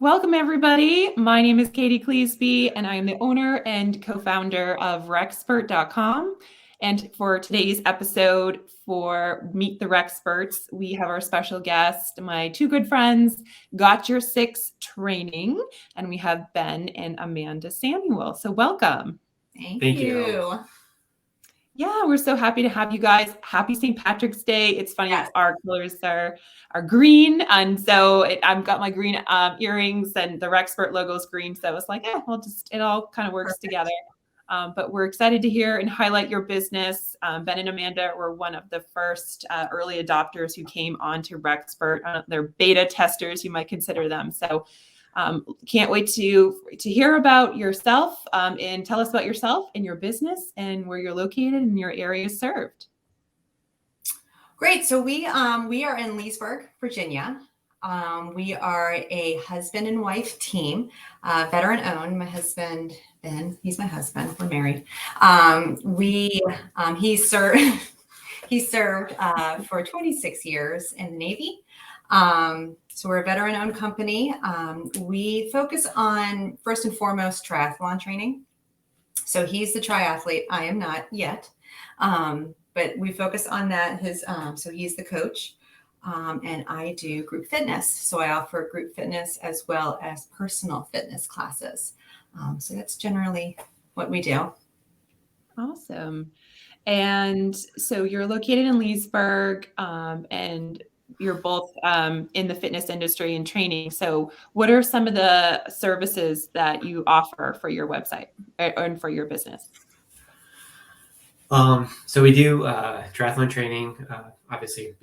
Welcome, everybody. My name is Katie Cleesby, and I am the owner and co-founder of Recsperts.com. And for today's episode for Meet the Recsperts, we have our special guest, my two good friends, Got Your Six Training, and we have Ben and Amanda Samuel. So welcome. Thank you. Yeah, we're so happy to have you guys. Happy St. Patrick's Day. It's funny, Yes. our colors are green. And so I've got my green earrings and the Rexpert logo is green. So it's like, yeah, it all kind of works together. But we're excited to hear and highlight your business. Ben and Amanda were one of the first early adopters who came onto Rexpert. They're beta testers, you might consider them. So can't wait to hear about yourself and tell us about yourself and your business and where you're located and your area served. Great. So we are in Leesburg, Virginia. We are a husband and wife team, veteran owned. My husband, Ben, he's my husband. We're married. He served for 26 years in the Navy. So we're a veteran-owned company. We focus on, first and foremost, triathlon training. So he's the triathlete. I am not yet, but we focus on that. So he's the coach, and I do group fitness. So I offer group fitness as well as personal fitness classes. So that's generally what we do. Awesome. And so you're located in Leesburg, and you're both in the fitness industry and training. So what are some of the services that you offer for your website and for your business? So we do triathlon training, obviously,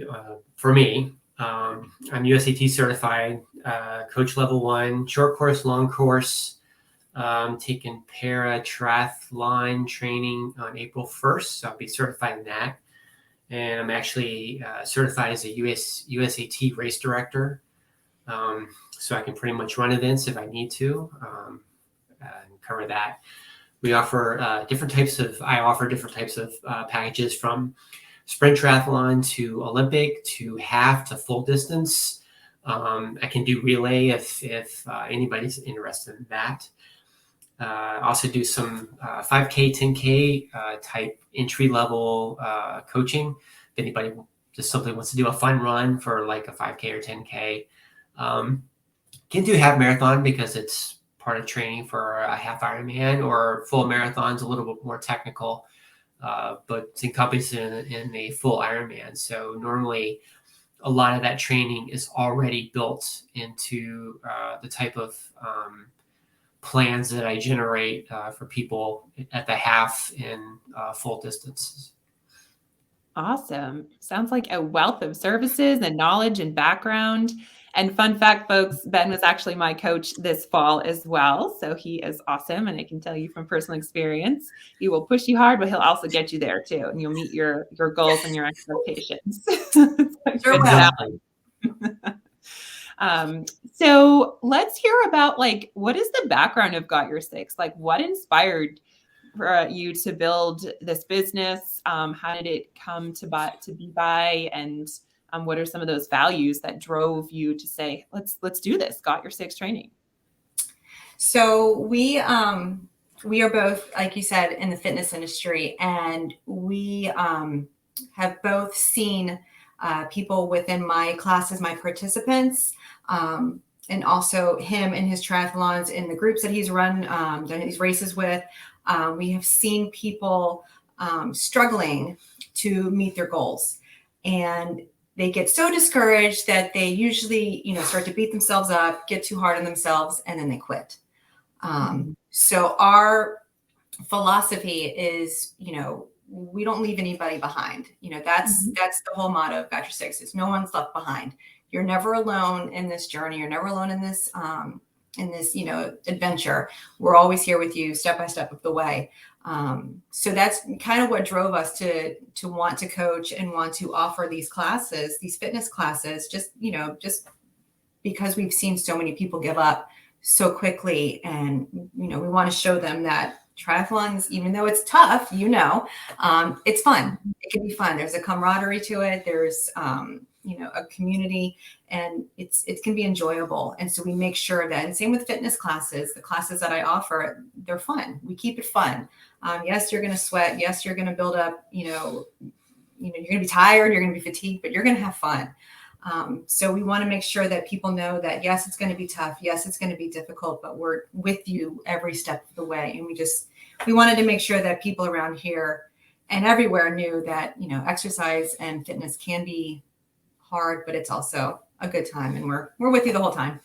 for me. I'm USAT certified, coach level 1, short course, long course. Taking para triathlon training on April 1st, so I'll be certified in that. And I'm actually certified as a USAT race director, so I can pretty much run events if I need to and cover that. We offer different types of packages, from sprint triathlon to Olympic to half to full distance. I can do relay if anybody's interested in that. Also do some 5K, 10K type entry level coaching. If anybody just simply wants to do a fun run for like a 5K or 10K. Can do half marathon because it's part of training for a half Ironman, or full marathon's a little bit more technical, but it's encompassed in a full Ironman. So normally a lot of that training is already built into the type of plans that I generate for people at the half and full distances. Awesome. Sounds like a wealth of services and knowledge and background. And fun fact, folks, Ben was actually my coach this fall as well. So he is awesome. And I can tell you from personal experience, he will push you hard, but he'll also get you there too. And you'll meet your goals and your expectations. Exactly. So let's hear about, like, what is the background of Got Your Six? Like, what inspired you to build this business? How did it come to be by? And what are some of those values that drove you to say, let's do this, Got Your Six training? So we are both, like you said, in the fitness industry, and we have both seen people within my classes, my participants, and also him and his triathlons in the groups that he's run, done these races with. We have seen people struggling to meet their goals, and they get so discouraged that they usually, start to beat themselves up, get too hard on themselves, and then they quit. So our philosophy is, we don't leave anybody behind. That's the whole motto of Got Your Six, is no one's left behind. You're never alone in this journey. You're never alone in this adventure. We're always here with you, step by step of the way. So that's kind of what drove us to want to coach and want to offer these classes, these fitness classes, just because we've seen so many people give up so quickly. And, we want to show them that triathlons, even though it's tough, it's fun. It can be fun. There's a camaraderie to it. There's, a community, and it can be enjoyable. And so we make sure that, and same with fitness classes, the classes that I offer, they're fun. We keep it fun. Yes, you're going to sweat. Yes, you're going to build up, you're going to be tired, you're going to be fatigued, but you're going to have fun. So we want to make sure that people know that, yes, it's going to be tough. Yes, it's going to be difficult, but we're with you every step of the way. And we wanted to make sure that people around here and everywhere knew that, exercise and fitness can be hard, but it's also a good time. And we're with you the whole time.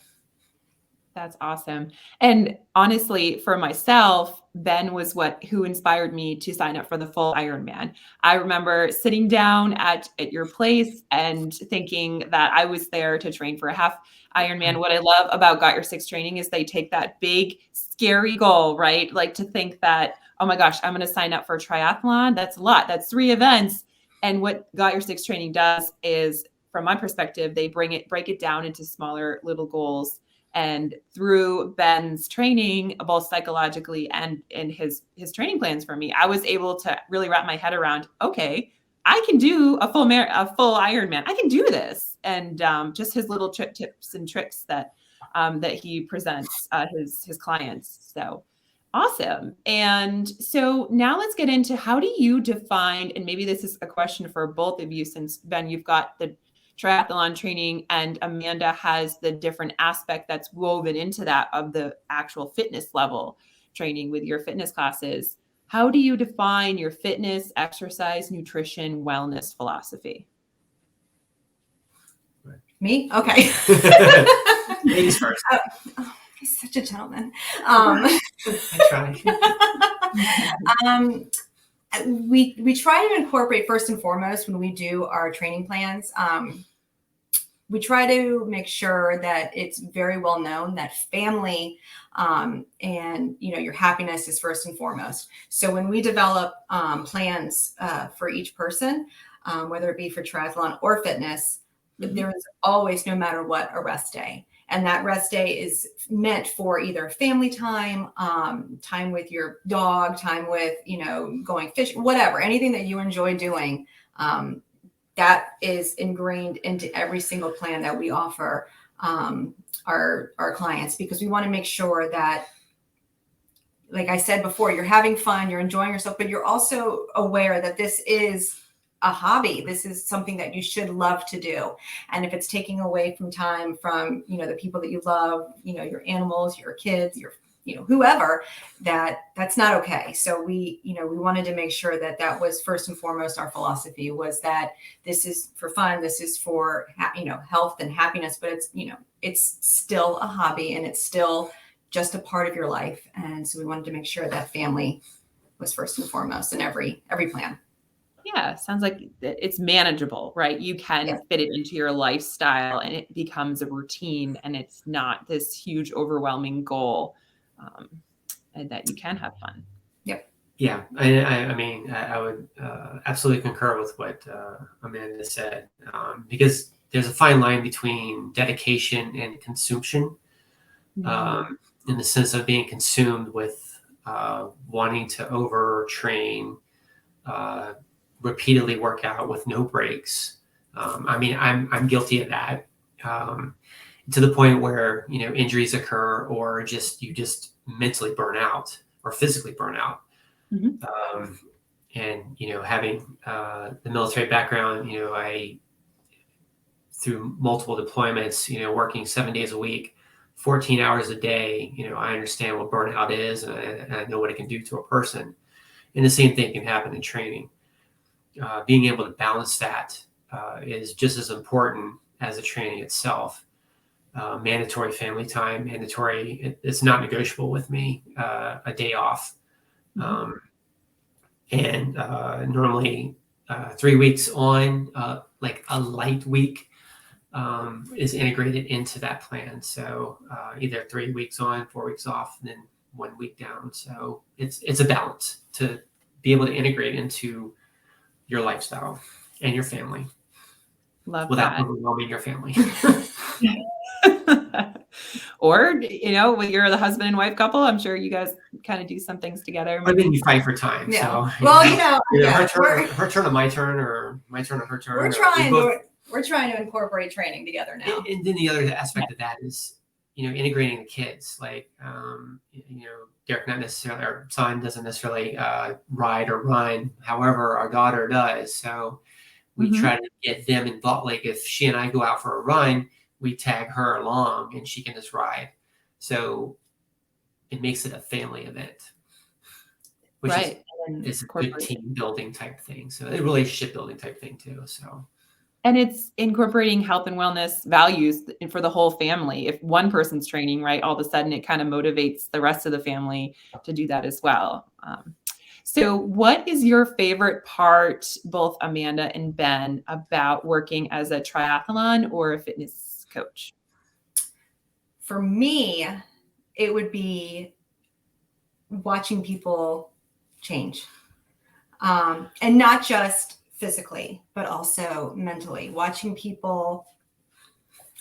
That's awesome. And honestly, for myself, Ben was who inspired me to sign up for the full Ironman. I remember sitting down at your place and thinking that I was there to train for a half Ironman. What I love about Got Your Six training is they take that big, scary goal, right? Like to think that, oh my gosh, I'm going to sign up for a triathlon. That's a lot. That's 3 events. And what Got Your Six training does is, from my perspective, they break it down into smaller little goals. And through Ben's training, both psychologically and in his training plans for me, I was able to really wrap my head around, okay, I can do a full Ironman. I can do this. And just his little tips and tricks that he presents his clients. So awesome. And so now let's get into, how do you define, and maybe this is a question for both of you, since Ben, you've got the triathlon training and Amanda has the different aspect that's woven into that of the actual fitness level training with your fitness classes. How do you define your fitness, exercise, nutrition, wellness philosophy? Me? Okay. Ladies first. He's such a gentleman. I try. We try to incorporate, first and foremost, when we do our training plans, we try to make sure that it's very well known that family and your happiness is first and foremost. So when we develop plans for each person, whether it be for triathlon or fitness, there is always, no matter what, a rest day. And that rest day is meant for either family time, time with your dog, time with, going fishing, whatever, anything that you enjoy doing. That is ingrained into every single plan that we offer our clients, because we want to make sure that, like I said before, you're having fun, you're enjoying yourself, but you're also aware that this is a hobby. This is something that you should love to do. And if it's taking away from time from, the people that you love, your animals, your kids, your, whoever, that's not okay. So we wanted to make sure that was first and foremost our philosophy, was that this is for fun. This is for, health and happiness, but it's still a hobby and it's still just a part of your life. And so we wanted to make sure that family was first and foremost in every plan. Yeah, sounds like it's manageable, right? You can fit it into your lifestyle and it becomes a routine, and it's not this huge, overwhelming goal, and that you can have fun. Yep. Yeah, I mean, I would absolutely concur with what Amanda said, because there's a fine line between dedication and consumption, in the sense of being consumed with wanting to overtrain, repeatedly work out with no breaks. I mean, I'm guilty of that, to the point where, injuries occur, or you just mentally burn out or physically burn out. Mm-hmm. And, having the military background, I, through multiple deployments, working 7 days a week, 14 hours a day, I understand what burnout is, and I know what it can do to a person. And the same thing can happen in training. Being able to balance that is just as important as the training itself. Mandatory family time, it's not negotiable with me, a day off. And normally 3 weeks on, like a light week, is integrated into that plan. So either 3 weeks on, 4 weeks off, and then 1 week down. So it's a balance to be able to integrate into your lifestyle and your family. Love without that. overwhelming your family. Or, when you're the husband and wife couple, I'm sure you guys kind of do some things together. I mean, you fight for time. Yeah. So, Well, her turn or my turn, or my turn or her turn. We're trying. we're trying to incorporate training together now. And then the other aspect of that is, integrating the kids. Like, Derek, not necessarily, our son doesn't necessarily ride or run. However, our daughter does. So we try to get them involved. Like if she and I go out for a run, we tag her along and she can just ride. So it makes it a family event, which is a good team building type thing. So a relationship building type thing too. So. And it's incorporating health and wellness values for the whole family. If one person's training, right, all of a sudden it kind of motivates the rest of the family to do that as well. So what is your favorite part, both Amanda and Ben, about working as a triathlon or a fitness coach? For me, it would be watching people change. And not just physically, but also mentally, watching people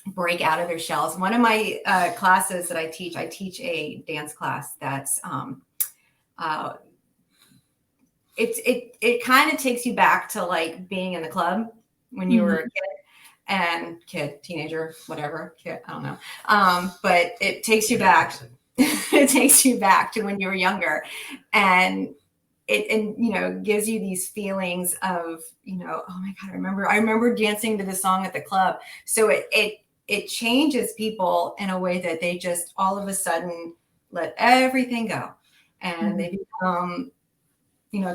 break out of their shells. One of my classes that I teach a dance class that's it kind of takes you back to like being in the club when you were a teenager, whatever, kid, I don't know. But it takes you back. It takes you back to when you were younger, and it gives you these feelings of, oh my God, I remember dancing to the song at the club. So it changes people in a way that they just all of a sudden let everything go, and they become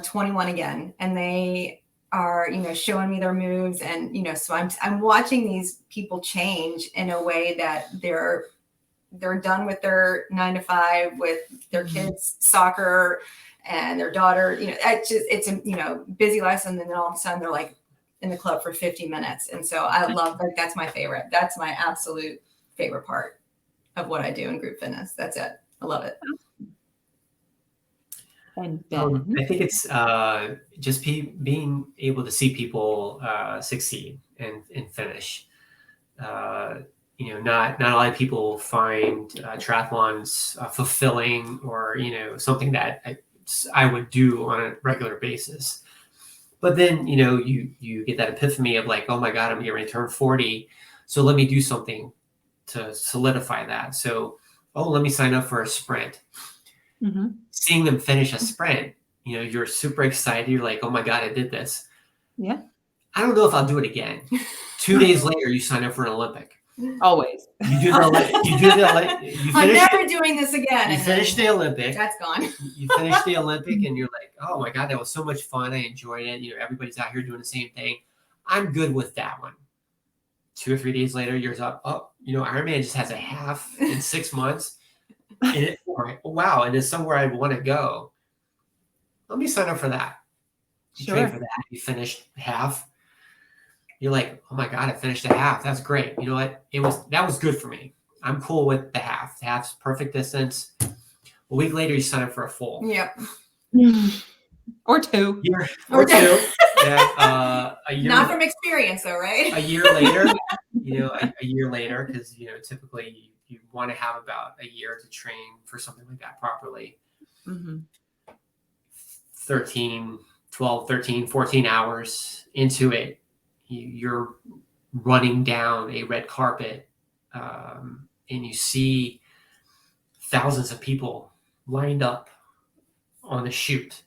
21 again, and they are showing me their moves, and so I'm watching these people change in a way that they're done with their 9 to 5 with their kids' soccer and their daughter. It's a busy life, and then all of a sudden they're like in the club for 50 minutes, and so I love that's my favorite. That's my absolute favorite part of what I do in group fitness. That's it. I love it. And Ben? I think it's just being able to see people succeed and finish. Not a lot of people find triathlons fulfilling or something that I would do on a regular basis. But then you get that epiphany of like, oh my God, I'm getting ready to turn 40, so let me do something to solidify that. So let me sign up for a sprint. Seeing them finish a sprint, you're super excited. You're like, oh my God, I did this. Yeah. I don't know if I'll do it again. 2 days later, you sign up for an Olympic. Always. You I'm never doing this again. You finish the Olympic. That's gone. You finish the Olympic and you're like, oh my God, that was so much fun. I enjoyed it. Everybody's out here doing the same thing. I'm good with that one. 2 or 3 days later, you're up. Oh, Ironman just has a half in 6 months. And wow, and it's somewhere I want to go. Let me sign up for that. You train for that. You finished half. You're like, oh my God, I finished a half. That's great. You know what? That was good for me. I'm cool with the half. The half's perfect distance. A week later, you sign up for a full. Yep. Or two. Or two. Yeah. A year. Not from experience, though, right? A year later. A year later, because typically you want to have about a year to train for something like that properly. 12, 13, 14 hours into it, you're running down a red carpet, and you see thousands of people lined up on the chute,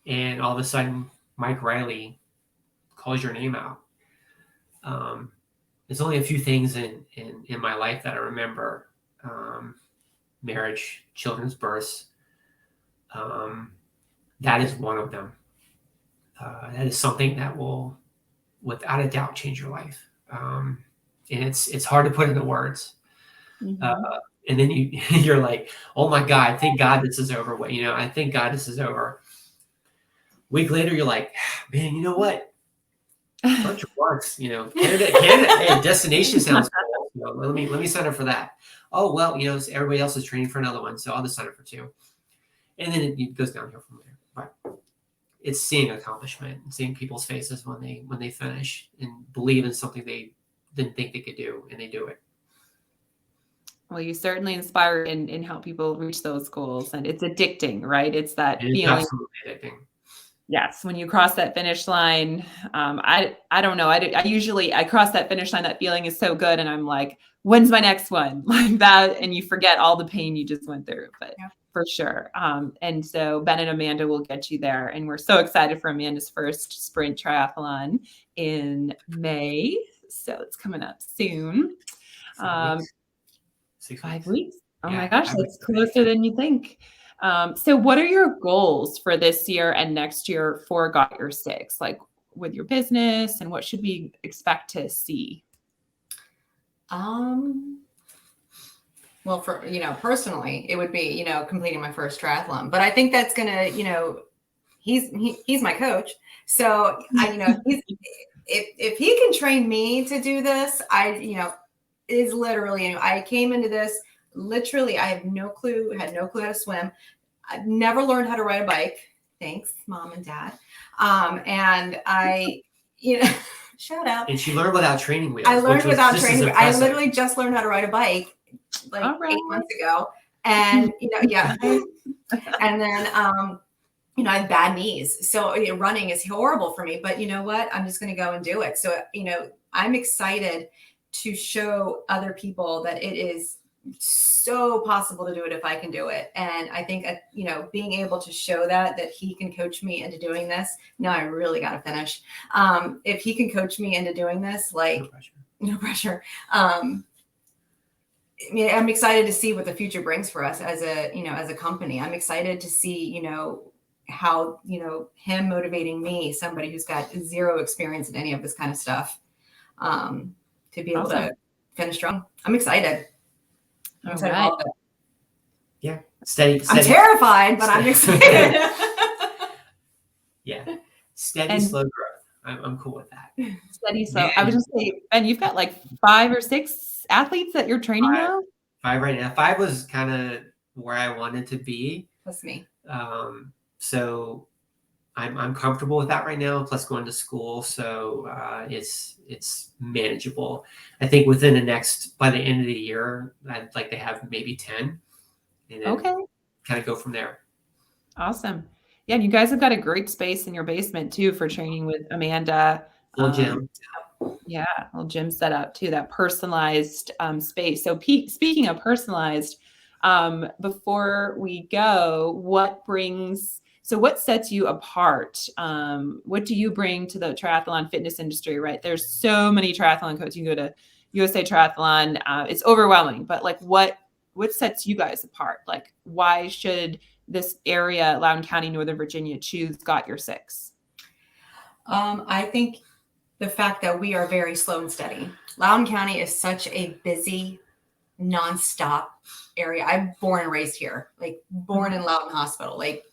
and all of a sudden Mike Riley calls your name out. There's only a few things in my life that I remember. Marriage, children's births. That is one of them. That is something that will, without a doubt, change your life. And it's hard to put into words. And then you're like, oh my God, thank God this is over. I thank God this is over. A week later, you're like, man, you know what? Bunch of works, Canada, hey, destination sounds cool. Let me sign up for that. Oh, well, everybody else is training for another one, so I'll just sign up for 2. And then it goes downhill from there. But it's seeing accomplishment and seeing people's faces when they finish and believe in something they didn't think they could do, and they do it. Well, you certainly inspire and help people reach those goals, and it's addicting, right? It's that feeling. Absolutely addicting. Yes, when you cross that finish line, I don't know. I usually I cross that finish line. That feeling is so good, and I'm like, when's my next one? Like that, and you forget all the pain you just went through. But Yeah. for sure. And so Ben and Amanda will get you there, and we're so excited for Amanda's first sprint triathlon in May. So it's coming up soon. 6 weeks. 5 weeks. Oh my Yeah, gosh, that's closer than you think. So what are your goals for this year and next year for Got Your Six, like with your business, and what should we expect to see? Well, for, personally, it would be, completing my first triathlon, but I think that's going to, he's my coach. So if he can train me to do this, is literally, I came into this, literally, I have no clue, had no clue how to swim. I've never learned how to ride a bike. Thanks, Mom and Dad. And I, shout out. And she learned without training wheels. I learned without training. I Impressive. literally just learned how to ride a bike like 8 months ago. And, yeah. And then, I have bad knees. So running is horrible for me, but you know what? I'm just going to go and do it. So, I'm excited to show other people that it is so possible to do it if I can do it. And I think, being able to show that he can coach me into doing this. Now I really got to finish. If he can coach me into doing this, like no pressure. I'm excited to see what the future brings for us as a company. I'm excited to see, how, him motivating me, somebody who's got zero experience in any of this kind of stuff, to be able to finish strong. I'm excited. I'm excited about it. Yeah. Steady. I'm terrified, but I'm excited. Yeah. Steady, slow growth. I'm cool with that. Steady, slow. I was just saying, Ben, you've got like 5 or 6 athletes that you're training now? 5 right now. 5 was kind of where I wanted to be. That's me. So I'm comfortable with that right now, plus going to school. So it's manageable. I think by the end of the year, I'd like to have maybe 10 and then kind of go from there. Awesome. Yeah. And you guys have got a great space in your basement too for training with Amanda. Little gym. Yeah. Little gym set up too, that personalized space. So speaking of personalized, before we go, what sets you apart? What do you bring to the triathlon fitness industry, right? There's so many triathlon coaches. You can go to USA Triathlon. It's overwhelming, but like what sets you guys apart? Like why should this area, Loudoun County, Northern Virginia, choose Got Your Six? I think the fact that we are very slow and steady. Loudoun County is such a busy, nonstop area. I'm born and raised here, like born in Loudoun Hospital, like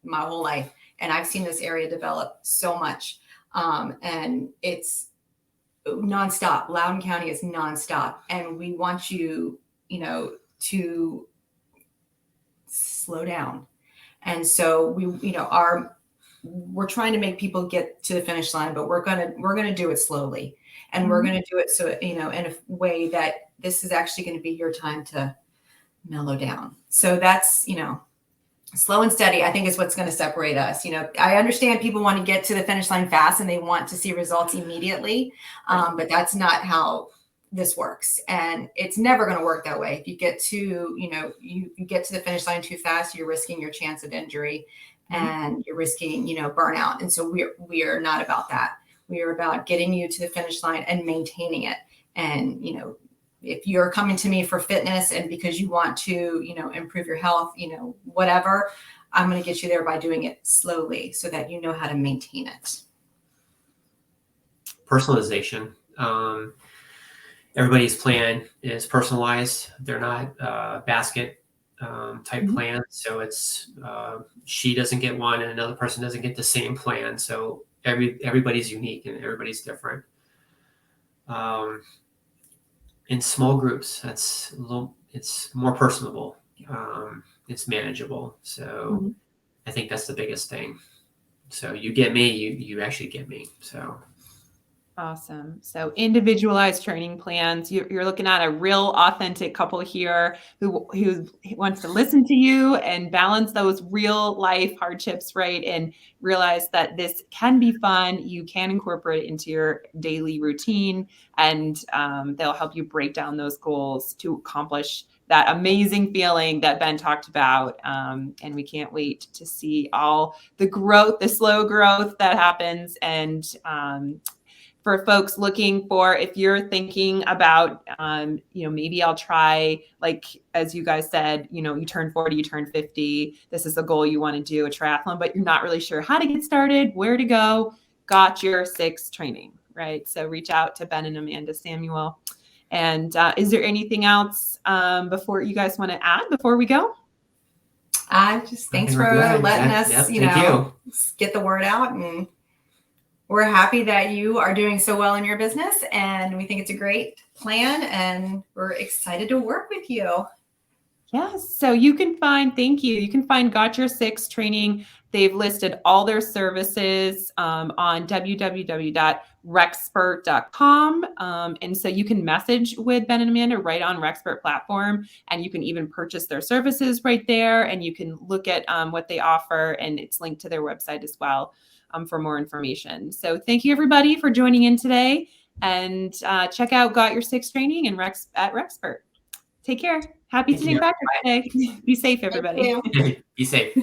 my whole life. And I've seen this area develop so much. And it's nonstop. Loudoun County is nonstop. And we want you, to slow down. And so we're trying to make people get to the finish line, but we're going to do it slowly. And we're going to do it so, in a way that this is actually going to be your time to mellow down. So that's, slow and steady, I think, is what's going to separate us. I understand people want to get to the finish line fast and they want to see results immediately. But that's not how this works. And it's never going to work that way. If you get to, you get to the finish line too fast, you're risking your chance of injury and you're risking, burnout. And so we are not about that. We are about getting you to the finish line and maintaining it. And, if you're coming to me for fitness and because you want to, improve your health, whatever, I'm going to get you there by doing it slowly so that you know how to maintain it. Personalization. Everybody's plan is personalized. They're not basket type plans. So it's she doesn't get one and another person doesn't get the same plan. So everybody's unique and everybody's different. In small groups, it's more personable. It's manageable. So I think that's the biggest thing. So you get me, you actually get me. So Awesome. So individualized training plans. You're looking at a real authentic couple here who wants to listen to you and balance those real life hardships, right? And realize that this can be fun. You can incorporate it into your daily routine, and they'll help you break down those goals to accomplish that amazing feeling that Ben talked about. And we can't wait to see all the growth, the slow growth that happens. And for folks looking for, if you're thinking about, maybe I'll try, like, as you guys said, you turn 40, you turn 50, this is a goal you want to do, a triathlon, but you're not really sure how to get started, where to go, Got Your Six training, right? So reach out to Ben and Amanda Samuel. And is there anything else before you guys want to add before we go? Just thanks for letting us, get the word out, and we're happy that you are doing so well in your business, and we think it's a great plan, and we're excited to work with you. Yes. So you can find Got Your Six training. They've listed all their services on www.recspert.com. And so you can message with Ben and Amanda right on Recspert platform, and you can even purchase their services right there, and you can look at what they offer, and it's linked to their website as well for more information. So thank you, everybody, for joining in today, and check out Got Your Six training and at Recspert. Take care. Happy St. Patrick's Day. Be safe, everybody. Be safe.